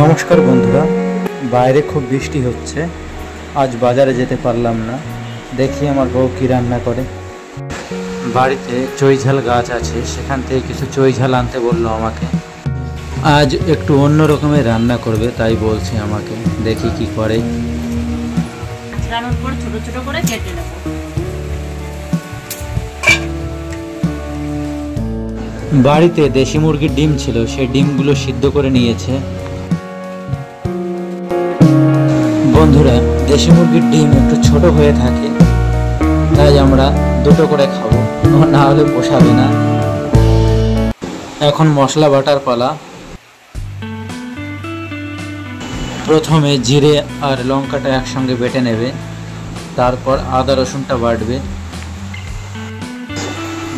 নমস্কার বন্ধুরা, বাইরে খুব বৃষ্টি হচ্ছে। আজ বাজারে যেতে পারলাম না। দেখি আমার বউ কি রান্না করে। বাড়িতে চৈঝাল গাছ আছে, সেখান থেকে কিছু চৈঝাল আনতে বললো আমাকে। আজ একটু অন্য রকমের রান্না করবে, তাই বলছে আমাকে। দেখি কি করে। ছোট ছোট করে কেটে নেব। বাড়িতে দেশি মুরগির ডিম ছিল, সেই ডিমগুলো সিদ্ধ করে নিয়েছে। বন্ধুরা, দেশি মুরগির ডিম একটু ছোট হয়ে থাকে, তাই আমরা দুটো করে খাবো, না হলে পোষাবে না। এখন মশলা বাটার পালা। প্রথমে জিরে আর লঙ্কাটা একসঙ্গে বেটে নেবে, তারপর আদা রসুনটা বাটবে।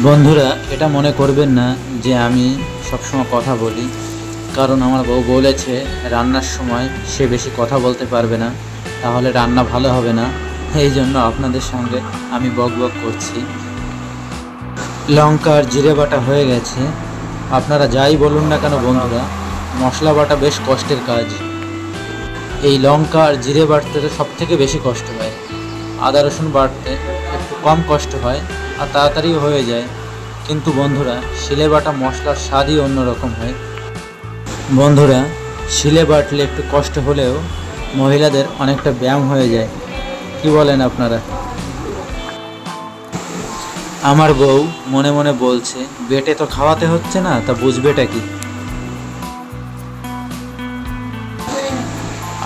বন্ধুরা, এটা মনে করবেন না যে আমি সবসময় কথা বলি, কারণ আমার বউ বলেছে রান্নার সময় সে বেশি কথা বলতে পারবে না, তাহলে রান্না ভালো হবে না। এই জন্য আপনাদের সঙ্গে আমি বক বক করছি। লঙ্কা আর জিরে বাটা হয়ে গেছে। আপনারা যাই বলুন না কেন বন্ধুরা, মশলা বাটা বেশ কষ্টের কাজ। এই লঙ্কা আর জিরে বাটতে তো সব থেকে বেশি কষ্ট হয়। আদা রসুন বাটতে একটু কম কষ্ট হয় আর তাড়াতাড়িও হয়ে যায়। কিন্তু বন্ধুরা, শিলে বাটা মশলার স্বাদই অন্যরকম হয়। বন্ধুরা, শিলে বাটলে একটু কষ্ট হলেও মহিলাদের অনেকটা ব্যায়াম হয়ে যায়। কি বলেন আপনারা? আমার বউ মনে মনে বলছে, বেটে তো খাওয়াতে হচ্ছে না, তা বুঝবেটা কি।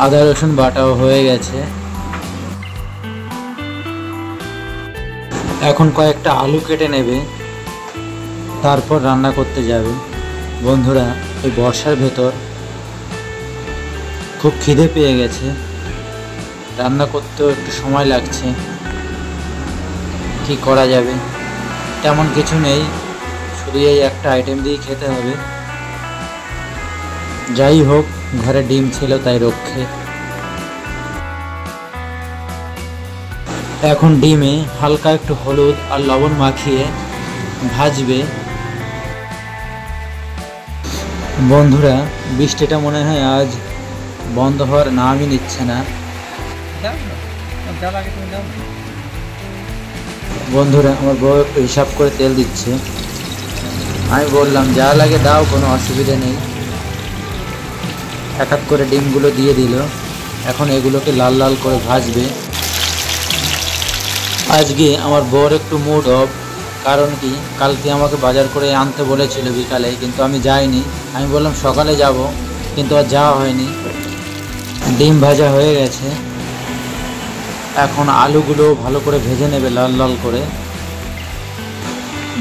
আদা রসুন বাটাও হয়ে গেছে। এখন কয়েকটা আলু কেটে নেবে, তারপর রান্না করতে যাবে। বন্ধুরা, এই বর্ষার ভেতর খুব খিদে পেয়ে গেছে, রান্না করতেও একটু সময় লাগছে। কি করা যাবে, তেমন কিছু নেই, শুধু এই একটা আইটেম দিয়েই খেতে হবে। যাই হোক, ঘরে ডিম ছিল তাই রক্ষে। এখন ডিমে হালকা একটু হলুদ আর লবণ মাখিয়ে ভাজবে। বন্ধুরা, বৃষ্টিটা মনে হয় আজ বন্ধ হওয়ার নামই নিচ্ছে না। বন্ধুরা, আমার বউ একটু হিসাব করে তেল দিচ্ছে। আমি বললাম যা লাগে দাও, কোনো অসুবিধা নেই। এক এক করে ডিমগুলো দিয়ে দিল। এখন এগুলোকে লাল লাল করে ভাজবে। আজকে আমার বউর একটু মুড অফ, কারণ কি, কালকে আমাকে বাজার করে আনতে বলেছিল বিকালে, কিন্তু আমি যাইনি। আমি বললাম সকালে যাব, কিন্তু আর যাওয়া হয়নি। ডিম ভাজা হয়ে গেছে। এখন আলুগুলো ভালো করে ভেজে নেবে লাল লাল করে।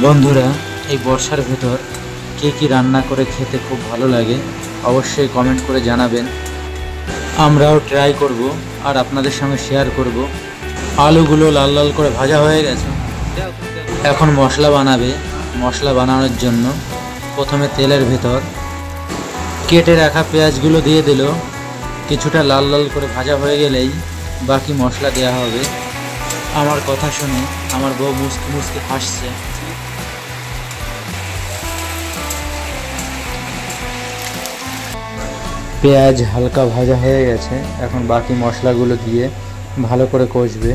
বন্ধুরা, এই বর্ষার ভেতর কে কি রান্না করে খেতে খুব ভালো লাগে অবশ্যই কমেন্ট করে জানাবেন। আমরাও ট্রাই করব আর আপনাদের সঙ্গে শেয়ার করব। আলুগুলো লাল লাল করে ভাজা হয়ে গেছে। এখন মশলা বানাবে। মশলা বানানোর জন্য প্রথমে তেলের ভেতর কেটে রাখা পেঁয়াজগুলো দিয়ে দিল। কিছুটা লাল লাল করে ভাজা হয়ে গেলেই বাকি মশলা দেওয়া হবে। আমার কথা শুনে আমার বউ মুচকি মুচকি হাসছে। পেঁয়াজ হালকা ভাজা হয়ে গেছে। এখন বাকি মশলাগুলো দিয়ে ভালো করে কষবে।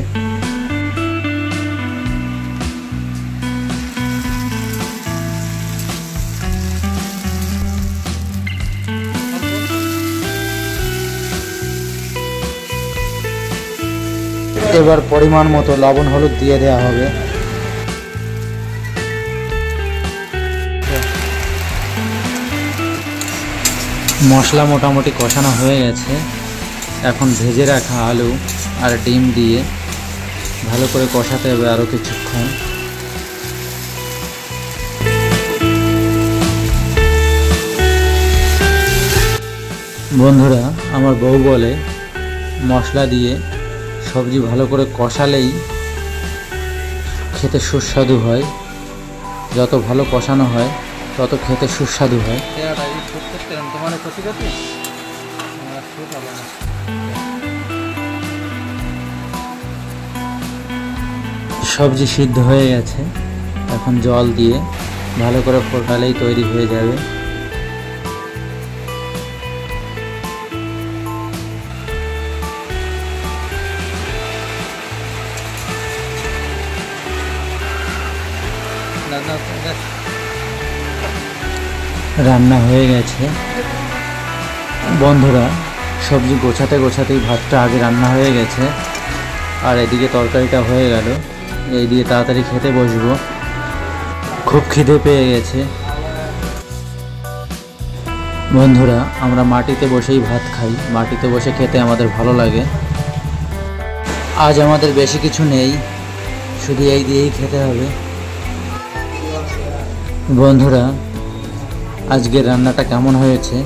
এবার পরিমাণ মতো লবণ হলুদ দিয়ে দেওয়া হবে। মশলা মোটামুটি কষানো হয়ে গেছে। এখন ভেজে রাখা আলু আর ডিম দিয়ে ভালো করে কষাতে হবে আরও কিছুক্ষণ। বন্ধুরা, আমার বউ বলে মশলা দিয়ে সবজি ভালো করে কষালেই খেতে সুস্বাদু হয়। যত ভালো কষানো হয় তত খেতে সুস্বাদু হয়। সবজি সিদ্ধ হয়ে গেছে। এখন জল দিয়ে ভালো করে ফোটালেই তৈরি হয়ে যাবে। রান্না হয়ে গেছে বন্ধুরা। সবজি গোছাতে গোছাতেই ভাতটা আগে রান্না হয়ে গেছে, আর এদিকে তরকারিটা হয়ে গেল। এই দিয়ে তাড়াতাড়ি খেতে বসবো, খুব খিদে পেয়ে গেছে। বন্ধুরা, আমরা মাটিতে বসেই ভাত খাই, মাটিতে বসে খেতে আমাদের ভালো লাগে। আজ আমাদের বেশি কিছু নেই, শুধু এই দিয়েই খেতে হবে। বন্ধুরা, আজকের রান্নাটা কেমন হয়েছে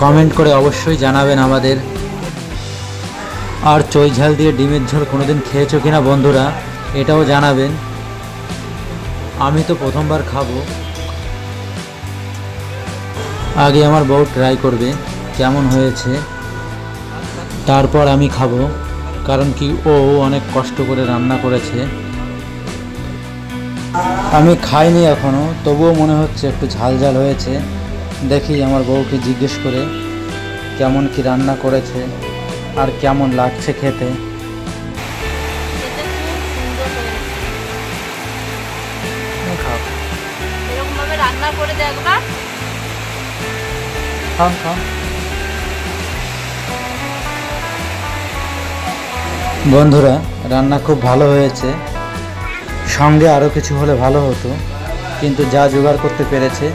কমেন্ট করে অবশ্যই জানাবেন আমাদের। আর চই ঝাল দিয়ে ডিমের ঝোল কোনোদিন খেয়েছো কিনা বন্ধুরা, এটাও জানাবেন। আমি তো প্রথমবার খাবো, আগে আমার বউ ট্রাই করবে কেমন হয়েছে, তারপর আমি খাবো। কারণ কি, ও অনেক কষ্ট করে রান্না করেছে। আমি খাইনি এখনো, তবুও মনে হচ্ছে একটু ঝাল ঝাল হয়েছে। দেখি আমার বউকে জিজ্ঞেস করে কেমন কি রান্না করেছে আর কেমন লাগছে খেতে। এরকমভাবে রান্না করে দেখবা। বন্ধুরা, রান্না খুব ভালো হয়েছে, সঙ্গে আরও কিছু হলে ভালো হতো, কিন্তু যা জোগাড় করতে পেরেছে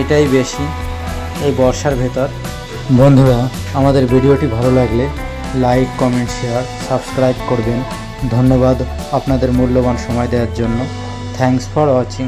এটাই বেশি এই বর্ষার ভেতর। বন্ধুরা, আমাদের ভিডিওটি ভালো লাগলে লাইক, কমেন্ট, শেয়ার, সাবস্ক্রাইব করবেন। ধন্যবাদ আপনাদের মূল্যবান সময় দেওয়ার জন্য। Thanks for watching.